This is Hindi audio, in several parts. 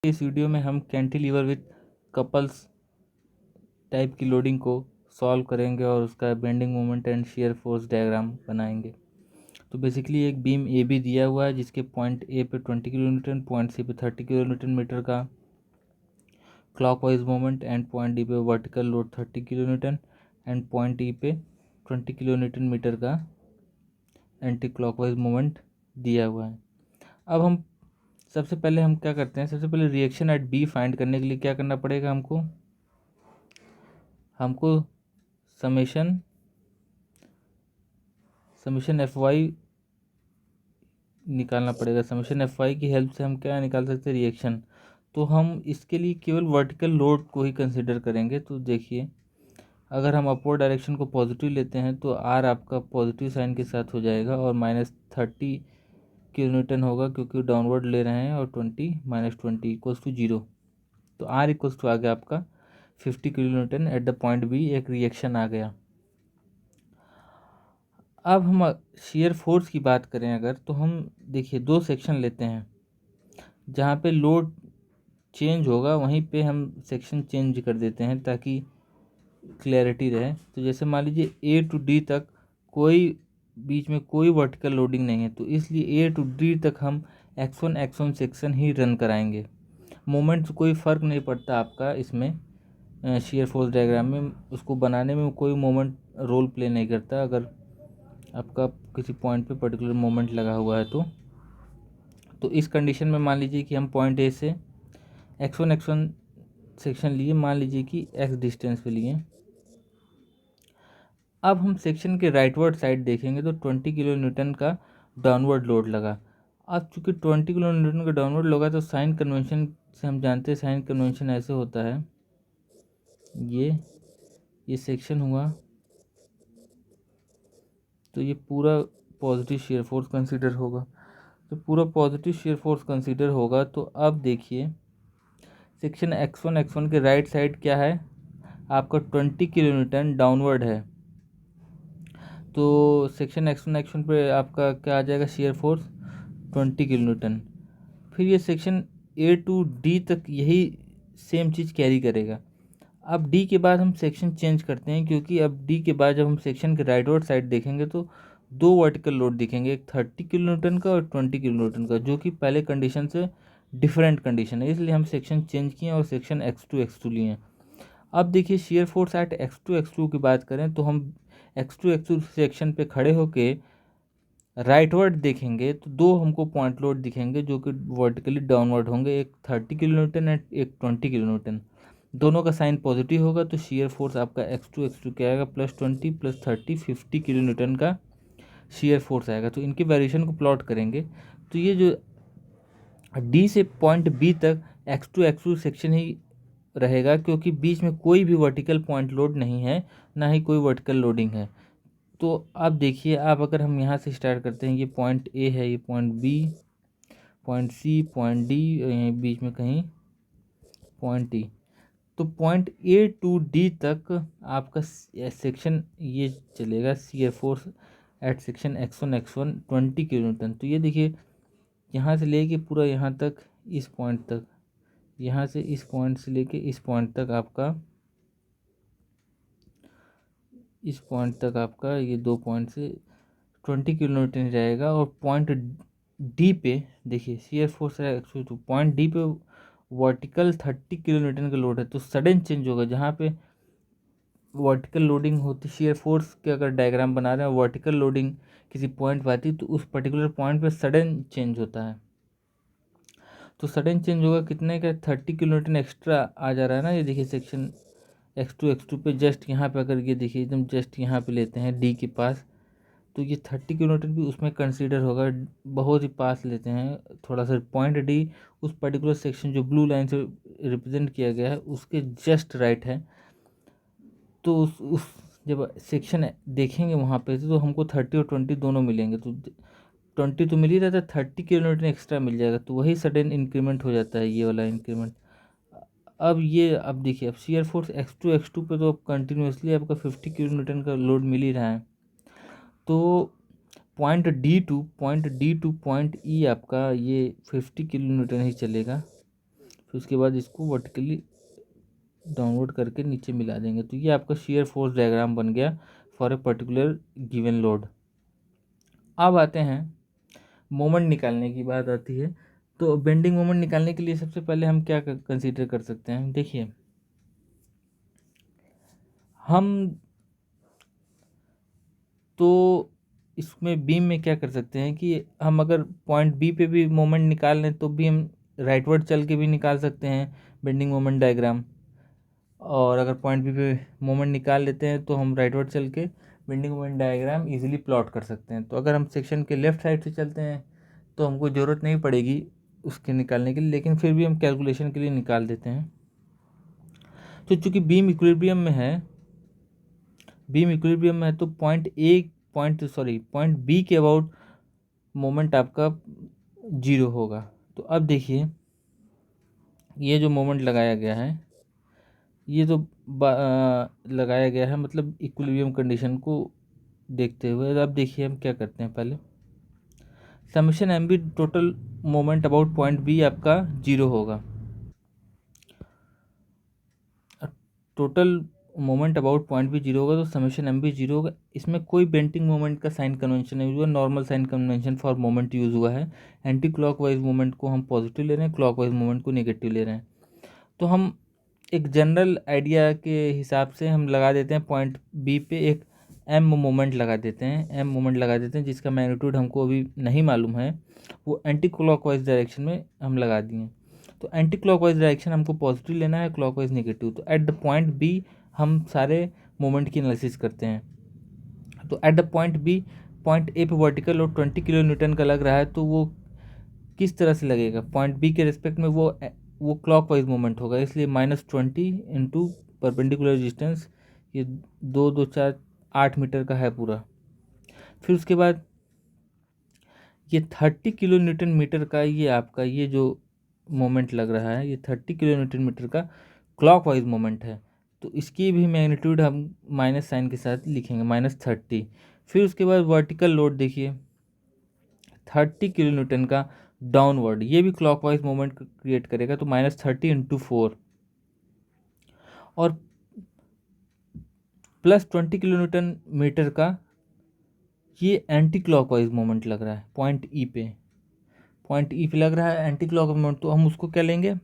इस वीडियो में हम कैंटिलीवर विथ कपल्स टाइप की लोडिंग को सॉल्व करेंगे और उसका bending moment and shear force diagram बनाएंगे। तो बेसिकली एक बीम ए बी दिया हुआ है जिसके पॉइंट ए पे 20 किलो न्यूटन, पॉइंट सी पे 30 किलो न्यूटन मीटर का clockwise moment and point D पे vertical load 30 kilo newton and point E पे 20 किलो न्यूटन मीटर का एंटी क्लॉकवाइज मोमेंट दिया हुआ है। अब हम सबसे पहले हम क्या करते हैं, सबसे पहले रिएक्शन एट बी फाइंड करने के लिए क्या करना पड़ेगा, हमको समेशन एफ वाई निकालना पड़ेगा। समेशन एफ वाई की हेल्प से हम क्या निकाल सकते हैं, रिएक्शन। तो हम इसके लिए केवल वर्टिकल लोड को ही कंसिडर करेंगे। तो देखिए, अगर हम अपवर्ड डायरेक्शन को पॉजिटिव लेते हैं तो आर आपका पॉजिटिव साइन के साथ हो जाएगा और -30 किलो न्यूटन होगा क्योंकि डाउनवर्ड ले रहे हैं, और 20 -20 इक्वल्स टू 0। तो आर इक्वल्स टू आ गया आपका 50 kilo newton at the point B. एक रिएक्शन आ गया। अब हम शियर फोर्स की बात करें अगर, तो हम देखिए दो सेक्शन लेते हैं, जहाँ पे लोड चेंज होगा वहीं पे हम सेक्शन चेंज कर देते हैं ताकि क्लैरिटी रहे। तो जैसे मान लीजिए ए टू डी तक कोई बीच में कोई वर्टिकल लोडिंग नहीं है, तो इसलिए ए टू डी तक हम x1 सेक्शन ही रन कराएंगे। मोमेंट से कोई फ़र्क नहीं पड़ता आपका इसमें, शियर फोर्स डायग्राम में उसको बनाने में कोई मोमेंट रोल प्ले नहीं करता। अगर आपका किसी पॉइंट पे पर्टिकुलर मोमेंट लगा हुआ है तो इस कंडीशन में मान लीजिए कि हम पॉइंट ए से x1 सेक्शन लिए, मान लीजिए कि x डिस्टेंस पे लिए। अब हम सेक्शन के राइटवर्ड साइड देखेंगे तो 20 किलो न्यूटन का डाउनवर्ड लोड लगा। अब चूंकि 20 किलो न्यूटन का डाउनवर्ड लगा तो साइन कन्वेंशन से हम जानते हैं, साइन कन्वेंशन ऐसे होता है, ये सेक्शन हुआ तो ये पूरा पॉजिटिव शेयर फोर्स कंसीडर होगा। तो पूरा पॉजिटिव शेयर फोर्स कंसीडर होगा। तो अब देखिए सेक्शन x1 के राइट साइड क्या है, आपका 20 किलो न्यूटन डाउनवर्ड है। तो सेक्शन x1 पे आपका क्या आ जाएगा, शेयर फोर्स 20 किलो न्यूटन। फिर ये सेक्शन ए टू डी तक यही सेम चीज़ कैरी करेगा। अब डी के बाद हम सेक्शन चेंज करते हैं, क्योंकि अब डी के बाद जब हम सेक्शन के राइटवर्ड साइड देखेंगे तो दो वर्टिकल लोड दिखेंगे, एक 30 किलो न्यूटन का और 20 किलो न्यूटन का, जो कि पहले कंडीशन से डिफरेंट कंडीशन है। इसलिए हम सेक्शन चेंज किए और सेक्शन x2 लिए। अब देखिए शियर फोर्स एट x2 की बात करें तो हम x2 सेक्शन पे खड़े होके राइटवर्ड देखेंगे तो दो हमको पॉइंट लोड दिखेंगे जो कि वर्टिकली डाउनवर्ड होंगे, एक 30 किलो न्यूटन एंड एक 20 किलो न्यूटन। दोनों का साइन पॉजिटिव होगा तो शियर फोर्स आपका x2 क्या आएगा, +20 +30 50 किलो न्यूटन का शियर फोर्स आएगा। तो इनके वेरिएशन को प्लॉट करेंगे तो ये जो डी से पॉइंट बी तक x2 सेक्शन ही रहेगा, क्योंकि बीच में कोई भी वर्टिकल पॉइंट लोड नहीं है, ना ही कोई वर्टिकल लोडिंग है। तो आप देखिए, आप अगर हम यहाँ से स्टार्ट करते हैं, ये पॉइंट ए है, ये point B, point C, point D, बीच में कहीं पॉइंट ई। तो पॉइंट ए टू डी तक आपका सेक्शन ये चलेगा, shear force at section x1 20 kilo Newton. तो ये देखिए यहाँ से लेके पूरा यहाँ तक, इस पॉइंट तक, यहाँ से इस पॉइंट से लेके इस पॉइंट तक आपका, इस पॉइंट तक आपका ये दो पॉइंट से 20 किलो न्यूटन रहेगा। और पॉइंट डी पे देखिए शियर फोर्स है एक्चुअली, तो पॉइंट डी पे वर्टिकल 30 किलो न्यूटन का लोड है, तो सडन चेंज होगा। जहाँ पे वर्टिकल लोडिंग होती, शेयर फोर्स के अगर डायग्राम बना रहे हैं, वर्टिकल लोडिंग किसी पॉइंट पर आती तो उस पर्टिकुलर पॉइंट पे सडन चेंज होता है। तो सडन चेंज होगा कितने का, 30 किलो न्यूटन एक्स्ट्रा आ जा रहा है ना। ये देखिए सेक्शन x2 पे जस्ट यहाँ पे, अगर ये देखिए एकदम जस्ट यहाँ पे लेते हैं डी के पास, तो ये 30 किलो न्यूटन भी उसमें कंसीडर होगा। बहुत ही पास लेते हैं थोड़ा सा पॉइंट डी, उस पर्टिकुलर सेक्शन जो ब्लू लाइन से रिप्रेजेंट किया गया है उसके जस्ट राइट है। तो उस जब सेक्शन देखेंगे वहाँ पे तो हमको 30 और 20 दोनों मिलेंगे। तो 20 तो मिल ही रहता है, 30 किलो न्यूटन एक्स्ट्रा मिल जाएगा, तो वही सडन इंक्रीमेंट हो जाता है, ये वाला इंक्रीमेंट। अब देखिए, अब शियर फोर्स x2 पे तो अब कंटिन्यूसली आपका 50 किलो न्यूटन का लोड मिल ही रहा है। तो पॉइंट डी टू पॉइंट ई आपका ये 50 किलो न्यूटन ही चलेगा, फिर उसके बाद इसको वर्टिकली डाउनलोड करके नीचे मिला देंगे। तो ये आपका शियर फोर्स डायग्राम बन गया for a particular given load. अब आते हैं मोमेंट निकालने की बात आती है। तो बेंडिंग मोमेंट निकालने के लिए सबसे पहले हम क्या कंसीडर कर सकते हैं, देखिए हम तो इसमें बीम में क्या कर सकते हैं कि हम अगर पॉइंट बी पे भी मोमेंट निकाल लें तो भी हम राइटवर्ड चल के भी निकाल सकते हैं बेंडिंग मोमेंट डायग्राम। और अगर पॉइंट बी पे मोमेंट निकाल लेते हैं तो हम राइटवर्ड चल के bending moment diagram easily plot कर सकते हैं। तो अगर हम सेक्शन के लेफ्ट साइड से चलते हैं तो हमको ज़रूरत नहीं पड़ेगी उसके निकालने के लिए, लेकिन फिर भी हम कैलकुलेशन के लिए निकाल देते हैं। तो चूँकि बीम इक्विलिब्रियम में है तो पॉइंट बी के अबाउट मोमेंट आपका 0 होगा। तो अब देखिए ये जो मोमेंट लगाया गया है ये तो लगाया गया है मतलब इक्विलिब्रियम कंडीशन को देखते हुए। अब देखिए हम क्या करते हैं, पहले summation M B total moment about point B आपका 0 होगा। टोटल मोमेंट अबाउट पॉइंट भी 0 होगा तो समेशन एम भी 0 होगा। इसमें कोई बेंडिंग मोमेंट का साइन कन्वेंशन नहीं हुआ, normal sign convention for moment use हुआ है। एंटी क्लॉकवाइज मोमेंट को हम पॉजिटिव ले रहे हैं, क्लॉकवाइज मोमेंट को नेगेटिव ले रहे हैं। तो हम एक जनरल आइडिया के हिसाब से हम लगा देते हैं पॉइंट बी पे एक एम मोमेंट लगा देते हैं जिसका मैग्नीट्यूड हमको अभी नहीं मालूम है, वो एंटी क्लॉकवाइज डायरेक्शन में हम लगा दिए। तो एंटी क्लॉकवाइज डायरेक्शन हमको पॉजिटिव लेना है, क्लॉकवाइज नेगेटिव। तो एट द पॉइंट बी हम सारे मोमेंट की एनालिसिस करते हैं। तो at the point B point A पे वर्टिकल लोड 20 किलो न्यूटन का लग रहा है, तो वो किस तरह से लगेगा, पॉइंट बी के रिस्पेक्ट में वो क्लॉकवाइज मोमेंट होगा, इसलिए -20 इंटू परपेंडिकुलर डिस्टेंस, ये 2 2 4 8 मीटर का है पूरा। फिर उसके बाद ये 30 किलो न्यूटन मीटर का ये आपका ये जो मोमेंट लग रहा है ये 30 किलो न्यूटन मीटर का क्लॉकवाइज मोमेंट है। तो इसकी भी मैग्नीट्यूड हम माइनस साइन के साथ लिखेंगे -30। फिर उसके बाद वर्टिकल लोड देखिए 30 किलो न्यूटन का डाउनवर्ड, ये भी क्लॉकवाइज मोमेंट क्रिएट करेगा, तो -30 इंटू 4 और +20 किलो न्यूटन मीटर का ये एंटी क्लॉकवाइज मोमेंट लग रहा है पॉइंट ई पे लग रहा है एंटी क्लॉक मोमेंट। तो हम उसको क्या लेंगे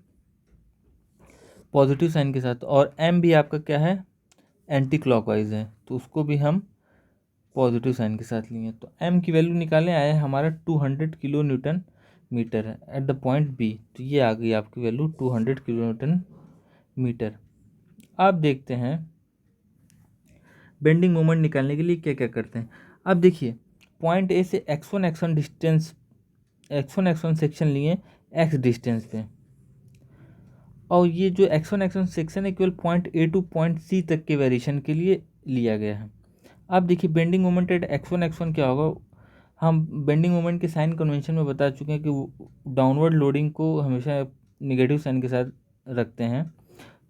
पॉजिटिव साइन के साथ। और एम भी आपका क्या है एंटी क्लॉकवाइज है, तो उसको भी हम पॉजिटिव साइन के साथ लिए। तो एम की वैल्यू निकालने आया है हमारा 200 किलो न्यूटन मीटर है एट द पॉइंट बी। तो ये आ गई आपकी वैल्यू 200 किलो न्यूटन मीटर। अब देखते हैं बेंडिंग मोमेंट निकालने के लिए क्या क्या करते हैं। अब देखिए पॉइंट ए से एक्स1 सेक्शन लिए एक्स डिस्टेंस पे, और ये जो एक्स1 सेक्शन है केवल point A to point C तक के वेरिएशन के लिए लिया गया है। अब देखिए बेंडिंग मोमेंट एट एक्स1 क्या होगा, हम बेंडिंग मोमेंट के साइन कन्वेंशन में बता चुके हैं कि डाउनवर्ड लोडिंग को हमेशा नेगेटिव साइन के साथ रखते हैं।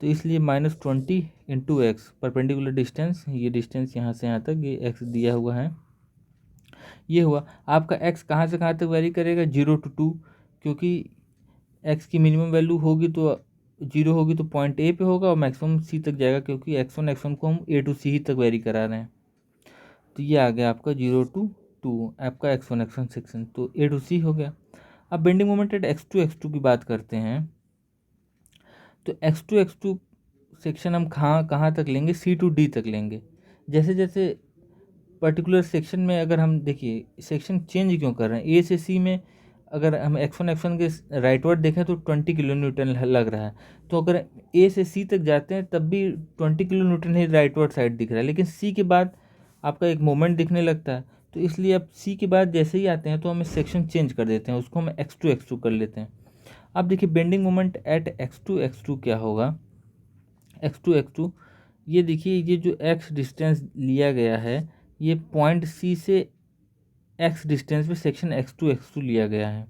तो इसलिए -20 इंटू एक्स परपेंडिकुलर डिस्टेंस, ये डिस्टेंस यहाँ से यहाँ तक ये एक्स दिया हुआ है, ये हुआ आपका एक्स कहाँ से कहाँ तक वेरी करेगा 0 to 2, क्योंकि एक्स की मिनिमम वैल्यू होगी तो 0 होगी तो पॉइंट ए पे होगा और मैक्सिमम सी तक जाएगा, क्योंकि x1 को हम ए टू सी ही तक वेरी करा रहे हैं। तो ये आ गया आपका 0 to 2 आपका x1 सेक्शन, तो ए टू सी हो गया। अब बेंडिंग मोमेंट एट x2 की बात करते हैं। तो x2 सेक्शन हम कहाँ तक लेंगे, सी टू डी तक लेंगे। जैसे जैसे पर्टिकुलर सेक्शन में अगर हम देखिए सेक्शन चेंज क्यों कर रहे हैं, ए से सी में अगर हम एक्स वन के राइटवर्ड देखें तो 20 किलो न्यूटन लग रहा है। तो अगर ए से सी तक जाते हैं तब भी 20 किलो न्यूटन ही राइटवर्ड साइड दिख रहा है, लेकिन सी के बाद आपका एक मोमेंट दिखने लगता है। तो इसलिए अब सी के बाद जैसे ही आते हैं तो हम सेक्शन चेंज कर देते हैं, उसको हम x2 कर लेते हैं। अब देखिए बेंडिंग मोमेंट एट x2 क्या होगा, x2 ये देखिए ये जो x डिस्टेंस लिया गया है ये पॉइंट सी से x डिस्टेंस पे सेक्शन x2 लिया गया है।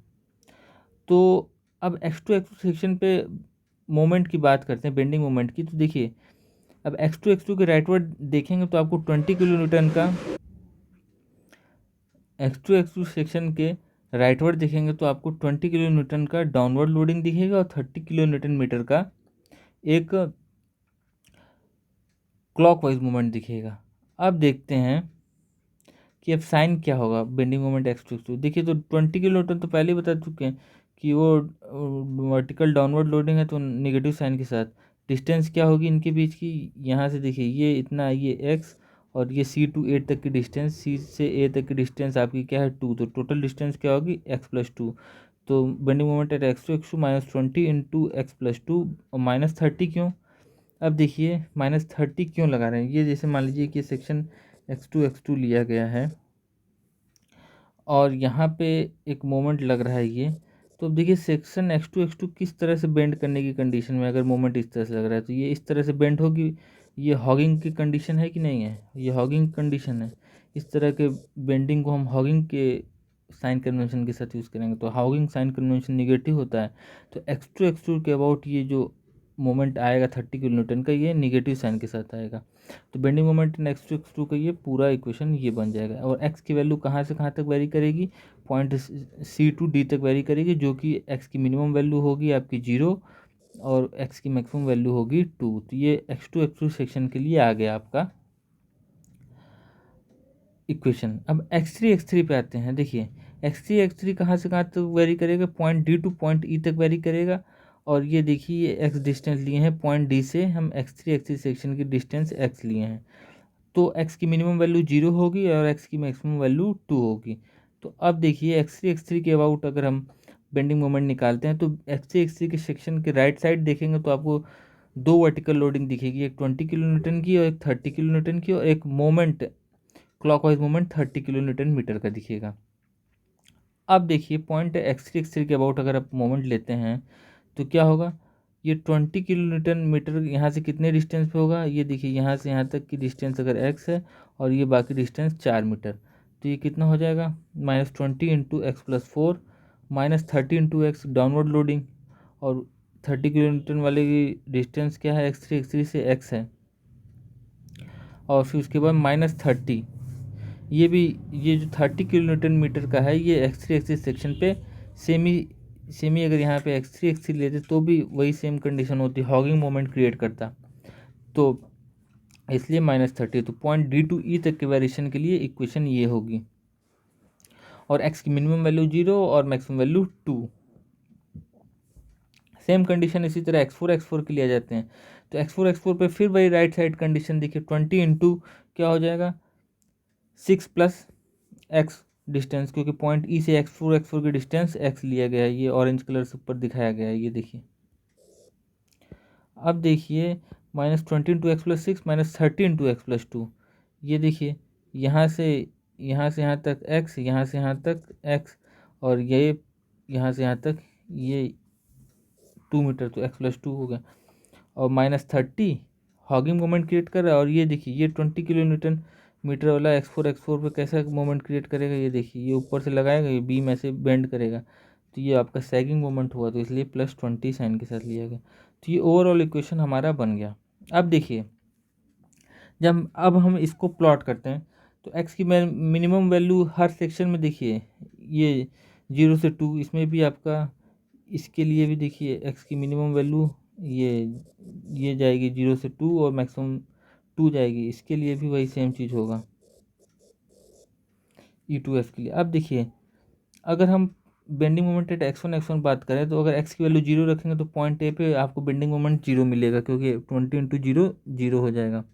तो अब x2 सेक्शन पे मोमेंट की बात करते हैं बेंडिंग मोमेंट की। तो देखिए अब x2 के राइटवर्ड देखेंगे तो आपको 20 किलो न्यूटन का x2 सेक्शन के राइटवर्ड देखेंगे तो आपको 20 किलो न्यूटन का डाउनवर्ड लोडिंग दिखेगा और 30 किलो न्यूटन मीटर का एक क्लॉकवाइज मूवमेंट दिखेगा। अब देखते हैं कि अब साइन क्या होगा bending moment x two x two. देखिए तो 20 किलो न्यूटन तो पहले ही बता चुके हैं कि वो वर्टिकल डाउनवर्ड लोडिंग है तो नेगेटिव साइन के साथ। डिस्टेंस क्या होगी इनके बीच की, यहाँ से देखिए ये इतना, ये एक्स और ये सी टू ए तक की डिस्टेंस, सी से ए तक की डिस्टेंस आपकी क्या है 2, तो टोटल डिस्टेंस क्या होगी x+2। तो bending moment at x2 -20 into x+2 और -30 क्यों। अब देखिए -30 क्यों लगा रहे हैं, ये जैसे मान लीजिए कि सेक्शन x2 लिया गया है और यहाँ पे एक मोमेंट लग रहा है ये, तो अब देखिए सेक्शन x2 किस तरह से बेंड करने की कंडीशन में अगर मोमेंट इस तरह से लग रहा है तो ये इस तरह से बेंड होगी। ये हॉगिंग की कंडीशन है कि नहीं है, ये हॉगिंग कंडीशन है। इस तरह के बेंडिंग को हम हॉगिंग के साइन कन्वेंशन के साथ यूज़ करेंगे, तो हॉगिंग साइन कन्वेंशन निगेटिव होता है। तो x2 के अबाउट ये जो मोमेंट आएगा 30 किलो न्यूटन का, ये निगेटिव साइन के साथ आएगा। तो बेंडिंग मोमेंट इन x2 का ये पूरा इक्वेशन ये बन जाएगा। और x की वैल्यू कहाँ से कहाँ तक वेरी करेगी, पॉइंट C टू D तक वेरी करेगी, जो कि x की मिनिमम वैल्यू होगी आपकी 0 और x की मैक्सिमम वैल्यू होगी 2। तो ये x2 सेक्शन के लिए आ गया आपका इक्वेशन। अब x3 पे आते हैं। देखिए x3 कहाँ से कहाँ तक वेरी करेगा, point D two point E तक वेरी करेगा। और ये देखिए ये x डिस्टेंस लिए हैं पॉइंट D से, हम x3 सेक्शन की डिस्टेंस x लिए हैं। तो x की मिनिमम वैल्यू 0 होगी और x की मैक्सिमम वैल्यू 2 होगी। तो अब देखिए x3 के अबाउट अगर हम बेंडिंग मोमेंट निकालते हैं तो x3 के सेक्शन के राइट साइड देखेंगे तो आपको दो वर्टिकल लोडिंग दिखेगी, एक 20 किलो न्यूटन की और एक 30 किलो न्यूटन की, और एक moment clockwise moment 30 kilo newton metre का दिखेगा। अब देखिए पॉइंट x3 के अबाउट अगर आप मोमेंट लेते हैं तो क्या होगा, ये 20 किलो न्यूटन मीटर यहाँ से कितने डिस्टेंस पे होगा, ये देखिए यहाँ से यहाँ तक की डिस्टेंस अगर x है और ये बाकी डिस्टेंस 4 मीटर, तो ये कितना हो जाएगा -20 into x+4 -30 into x downward loading, और 30 किलो न्यूटन वाले की डिस्टेंस क्या है x3 से x है, और फिर उसके बाद -30, ये भी, ये जो 30 किलो न्यूटन मीटर का है ये x3 सेक्शन पे सेमी अगर यहाँ पे x3 लेते तो भी वही सेम कंडीशन होती, हॉगिंग मोमेंट क्रिएट करता, तो इसलिए -30। तो पॉइंट D टू E तक के वेरिएशन के लिए इक्वेशन ये होगी, और x की मिनिमम वैल्यू 0 और मैक्सिमम वैल्यू 2। सेम कंडीशन इसी तरह x4 के लिए आ जाते हैं। तो x4 पे फिर वही राइट साइड कंडीशन देखिए 20 इंटू क्या हो जाएगा 6 प्लस एक्स डिस्टेंस, क्योंकि पॉइंट ई से x4 की डिस्टेंस x लिया गया है, ये ऑरेंज कलर से ऊपर दिखाया गया है, ये देखिए। अब देखिए -20 इंटू x+6 -30 इंटू x+2, ये देखिए यहाँ से यहाँ तक x, यहाँ से यहाँ तक x, और ये यहाँ से यहाँ तक ये 2 मीटर, तो x+2 हो गया, और -30 हॉगिंग मोमेंट क्रिएट कर रहा है। और ये देखिए ये 20 किलो न्यूटन मीटर वाला x4 पे कैसा मोमेंट क्रिएट करेगा, ये देखिए ये ऊपर से लगाएगा, ये बीम ऐसे बेंड करेगा, तो ये आपका सैगिंग मोमेंट हुआ, तो इसलिए +20 साइन के साथ लिया गया। तो ये ओवरऑल इक्वेशन हमारा बन गया। अब देखिए जब अब हम इसको प्लॉट करते हैं तो x की मिनिमम वैल्यू हर सेक्शन में देखिए ये 0 से 2, इसमें भी आपका, इसके लिए भी देखिए x की मिनिमम वैल्यू ये जाएगी 0 से 2 और मैक्सिमम 2 जाएगी, इसके लिए भी वही सेम चीज़ होगा E2F के लिए। अब देखिए अगर हम बेंडिंग मोमेंट एट x1 बात करें तो अगर x की वैल्यू 0 रखेंगे तो पॉइंट ए पे आपको बेंडिंग मोमेंट 0 मिलेगा, क्योंकि 20 इंटू 0 0 हो जाएगा।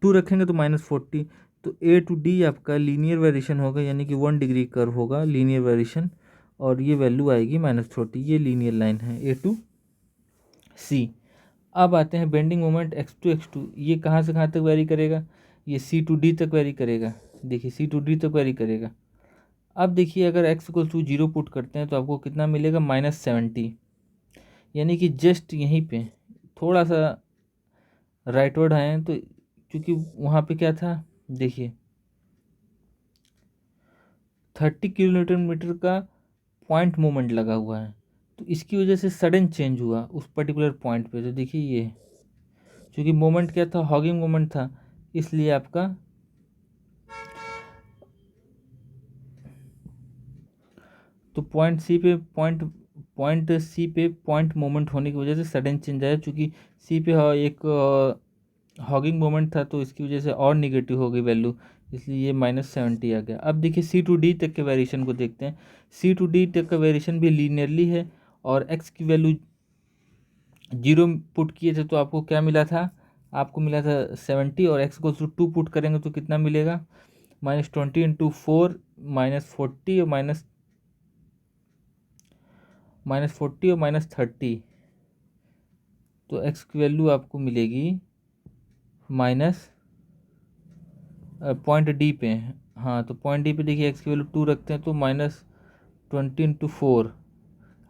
2 रखेंगे तो -40, तो A टू D आपका लीनियर वेरिएशन होगा, यानी कि 1 डिग्री कर्व होगा लीनियर वेरिएशन, और ये वैल्यू आएगी -40, ये लीनियर लाइन है A टू C। अब आते हैं बेंडिंग मोमेंट x2, ये कहाँ से कहाँ तक वेरी करेगा, ये C टू D तक वेरी करेगा, देखिए C टू D तक वेरी करेगा। अब देखिए अगर x इक्वल टू 0 पुट करते हैं तो आपको कितना मिलेगा -70, यानी कि जस्ट यहीं पे थोड़ा सा राइटवर्ड है, तो क्योंकि वहाँ पे क्या था देखिए 30 किलो न्यूटन मीटर का पॉइंट मोमेंट लगा हुआ है, तो इसकी वजह से सडन चेंज हुआ उस पर्टिकुलर पॉइंट पे। तो देखिए ये क्योंकि मोमेंट क्या था, हॉगिंग मोमेंट था, इसलिए आपका तो पॉइंट मोमेंट होने की वजह से सडन चेंज आया, चूँकि सी पे एक हॉगिंग मोमेंट था, तो इसकी वजह से और निगेटिव हो गई वैल्यू, इसलिए ये -70 आ गया। अब देखिए सी टू डी तक के वेरिएशन को देखते हैं। सी टू डी तक का वेरिएशन भी लीनियरली है, और एक्स की वैल्यू 0 पुट किए थे तो आपको क्या मिला था, आपको मिला था 70, और एक्स को 2 पुट करेंगे तो कितना मिलेगा, -20 इंटू 4 -40 और -30, तो एक्स की वैल्यू आपको मिलेगी माइनस पॉइंट डी पे। हाँ, तो पॉइंट डी पे देखिए एक्स की वैल्यू 2 रखते हैं तो -20 इंटू 4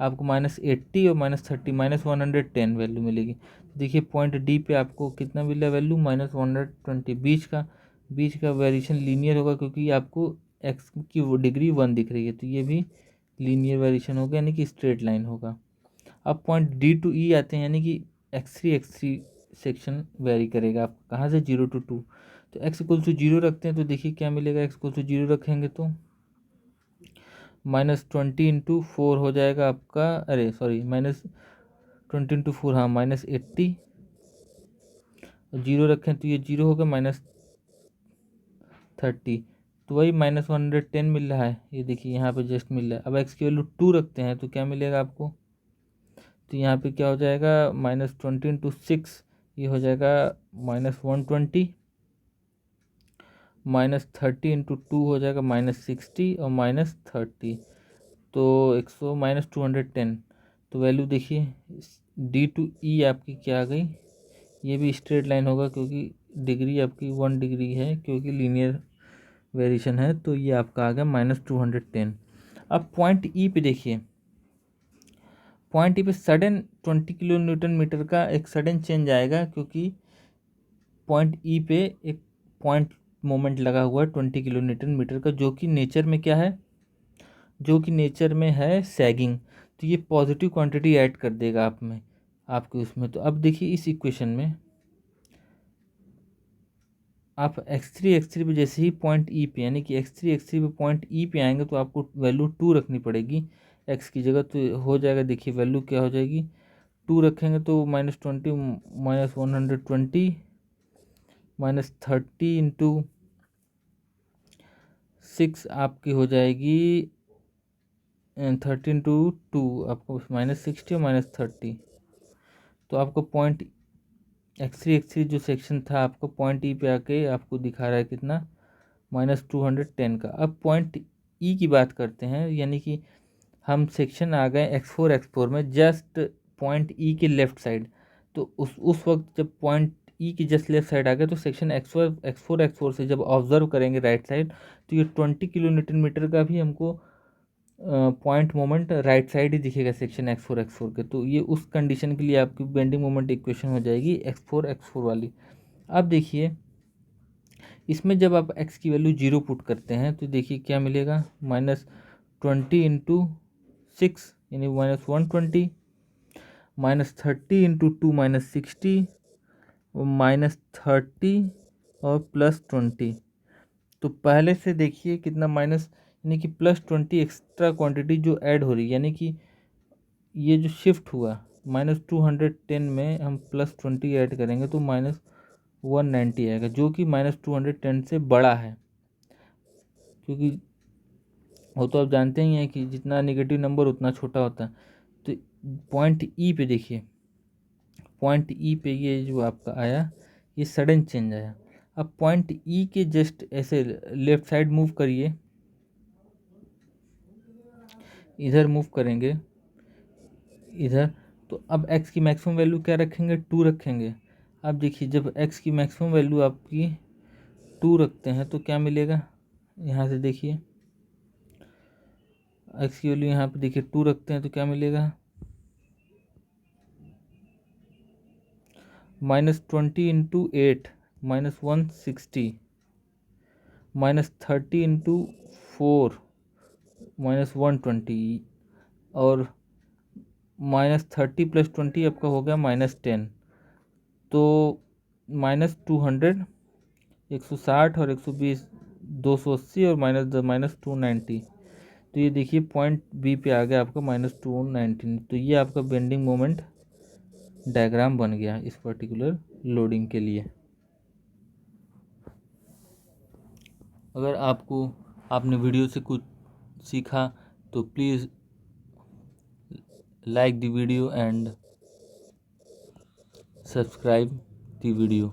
आपको -80 और -30 -110 वैल्यू मिलेगी। देखिए पॉइंट डी पे आपको कितना मिला वैल्यू, -120। बीच का वेरिएशन लीनियर होगा, क्योंकि आपको एक्स की वो डिग्री 1 दिख रही है, तो ये भी लीनियर वेरिएशन होगा, यानी कि स्ट्रेट लाइन होगा। अब पॉइंट डी टू ई आते हैं, यानी कि x3 सेक्शन वेरी करेगा, आप कहाँ से 0 to 2, तो x इक्वल टू 0 रखते हैं तो देखिए क्या मिलेगा, x इक्वल टू 0 रखेंगे तो -20 इंटू 4 हो जाएगा आपका, अरे सॉरी -20 इंटू 4, हाँ -80, और 0 रखें तो ये 0 होगा, -30, तो वही -110 मिल रहा है, ये देखिए यहाँ पे जस्ट मिल रहा है। अब x की वैल्यू 2 रखते हैं तो क्या मिलेगा आपको, तो यहाँ पे क्या हो जाएगा, -20 इंटू 6, ये हो जाएगा -120, -30 इंटू 2 हो जाएगा -60, और -30, तो 100 -210, तो वैल्यू देखिए डी टू ई आपकी क्या आ गई, ये भी स्ट्रेट लाइन होगा, क्योंकि डिग्री आपकी 1 डिग्री है, क्योंकि लीनियर वेरिएशन है, तो ये आपका आ गया -210। अब पॉइंट ई पे देखिए, पॉइंट ई पे सडन 20 किलो न्यूटन मीटर का एक सडन चेंज आएगा, क्योंकि पॉइंट ई पे एक पॉइंट मोमेंट लगा हुआ है 20 किलो न्यूटन मीटर का, जो कि नेचर में क्या है, जो कि नेचर में है सैगिंग, तो ये पॉजिटिव क्वांटिटी ऐड कर देगा आप में, आपके उसमें। तो अब देखिए इस इक्वेशन में आप x3 पे जैसे ही पॉइंट ई पे, यानी कि x3 पे पॉइंट ई पे आएंगे तो आपको वैल्यू 2 रखनी पड़ेगी x की जगह, तो हो जाएगा, देखिए वैल्यू क्या हो जाएगी, 2 रखेंगे तो -20 -120 -30 इंटू 6 आपकी हो जाएगी 30 इंटू 2 आपको -60 और -30, तो आपको पॉइंट x3 जो सेक्शन था आपको पॉइंट ई पे आके आपको दिखा रहा है कितना, -210 का। अब पॉइंट ई की बात करते हैं, यानी कि हम सेक्शन आ गए x4 में, जस्ट पॉइंट ई के लेफ्ट साइड, तो उस वक्त जब पॉइंट ई की जस्ट लेफ्ट साइड आ गए तो सेक्शन x4 से जब ऑब्जर्व करेंगे राइट साइड, तो ये 20 किलो न्यूटन मीटर का भी हमको पॉइंट मोमेंट राइट साइड ही दिखेगा सेक्शन x4 के, तो ये उस कंडीशन के लिए आपकी बेंडिंग मोमेंट इक्वेशन हो जाएगी x4 वाली। अब देखिए इसमें जब आप x की वैल्यू 0 पुट करते हैं तो देखिए क्या मिलेगा, -20 इंटू 6 यानी -120, -30 इंटू 2 -60, -30 और +20, तो पहले से देखिए कितना माइनस, यानी कि +20 एक्स्ट्रा क्वांटिटी जो ऐड हो रही है, यानी कि ये जो शिफ्ट हुआ -210 में हम +20 ऐड करेंगे तो -190 आएगा, जो कि -210 से बड़ा है, क्योंकि वो तो आप जानते ही हैं कि जितना नेगेटिव नंबर उतना छोटा होता है। तो पॉइंट ई पे देखिए, पॉइंट ई पे ये जो आपका आया, ये सडन चेंज आया। अब पॉइंट ई के जस्ट ऐसे लेफ्ट साइड मूव करिए, इधर मूव करेंगे इधर, तो अब x की मैक्सिमम वैल्यू क्या रखेंगे, 2 रखेंगे। अब देखिए जब x की मैक्सिमम वैल्यू आपकी 2 रखते हैं तो क्या मिलेगा, यहाँ से देखिए x की वैल्यू यहाँ पे देखिए 2 रखते हैं तो क्या मिलेगा, -20 इंटू 8 -160, -30 इंटू 4 -120, और -30 + 20 आपका हो गया -10, तो -200, 160 और 120, 280 और -290, तो ये देखिए पॉइंट बी पे आ गया आपका -219। तो ये आपका बेंडिंग मोमेंट डायग्राम बन गया इस पर्टिकुलर लोडिंग के लिए। अगर आपने वीडियो से कुछ सीखा तो please like the video and subscribe the video.